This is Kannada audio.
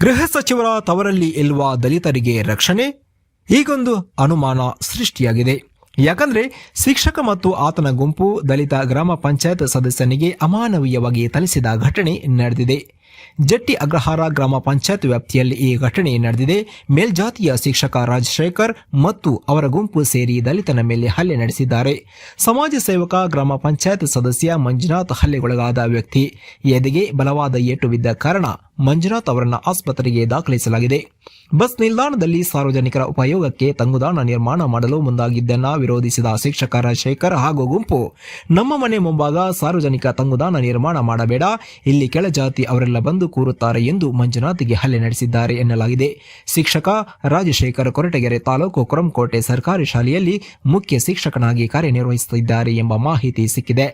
ಗೃಹ ಸಚಿವರ ತವರಲ್ಲಿ ಇಲ್ವಾ ದಲಿತರಿಗೆ ರಕ್ಷಣೆ? ಹೀಗೊಂದು ಅನುಮಾನ ಸೃಷ್ಟಿಯಾಗಿದೆ. ಯಾಕಂದ್ರೆ ಶಿಕ್ಷಕ ಮತ್ತು ಆತನ ಗುಂಪು ದಲಿತ ಗ್ರಾಮ ಪಂಚಾಯತ್ ಸದಸ್ಯನಿಗೆ ಅಮಾನವೀಯವಾಗಿ ಥಳಿಸಿದ ಘಟನೆ ನಡೆದಿದೆ. ಜಟ್ಟಿ ಅಗ್ರಹಾರ ಗ್ರಾಮ ಪಂಚಾಯತ್ ವ್ಯಾಪ್ತಿಯಲ್ಲಿ ಈ ಘಟನೆ ನಡೆದಿದೆ. ಮೇಲ್ಜಾತಿಯ ಶಿಕ್ಷಕ ರಾಜಶೇಖರ್ ಮತ್ತು ಅವರ ಗುಂಪು ಸೇರಿ ದಲಿತನ ಮೇಲೆ ಹಲ್ಲೆ ನಡೆಸಿದ್ದಾರೆ. ಸಮಾಜ ಸೇವಕ ಗ್ರಾಮ ಪಂಚಾಯತ್ ಸದಸ್ಯ ಮಂಜುನಾಥ್ ಹಲ್ಲೆಗೊಳಗಾದ ವ್ಯಕ್ತಿ. ಎದೆಗೆ ಬಲವಾದ ಏಟು ಬಿದ್ದ ಕಾರಣ ಮಂಜುನಾಥ್ ಅವರನ್ನು ಆಸ್ಪತ್ರೆಗೆ ದಾಖಲಿಸಲಾಗಿದೆ. ಬಸ್ ನಿಲ್ದಾಣದಲ್ಲಿ ಸಾರ್ವಜನಿಕರ ಉಪಯೋಗಕ್ಕೆ ತಂಗುದಾಣ ನಿರ್ಮಾಣ ಮಾಡಲು ಮುಂದಾಗಿದ್ದನ್ನ ವಿರೋಧಿಸಿದ ಶಿಕ್ಷಕ ರಾಜಶೇಖರ್ ಹಾಗೂ ಗುಂಪು, ನಮ್ಮ ಮನೆ ಮುಂಭಾಗ ಸಾರ್ವಜನಿಕ ತಂಗುದಾಣ ನಿರ್ಮಾಣ ಮಾಡಬೇಡ, ಇಲ್ಲಿ ಕೆಳಜಾತಿ ಅವರೆಲ್ಲ ಬಂದು ಕೂರುತ್ತಾರೆ ಎಂದು ಮಂಜುನಾಥ್ಗೆ ಹಲ್ಲೆ ನಡೆಸಿದ್ದಾರೆ ಎನ್ನಲಾಗಿದೆ. ಶಿಕ್ಷಕ ರಾಜಶೇಖರ್ ಕೊರಟಗೆರೆ ತಾಲೂಕು ಕುರಂಕೋಟೆ ಸರ್ಕಾರಿ ಶಾಲೆಯಲ್ಲಿ ಮುಖ್ಯ ಶಿಕ್ಷಕನಾಗಿ ಕಾರ್ಯನಿರ್ವಹಿಸುತ್ತಿದ್ದಾರೆ ಎಂಬ ಮಾಹಿತಿ ಸಿಕ್ಕಿದೆ.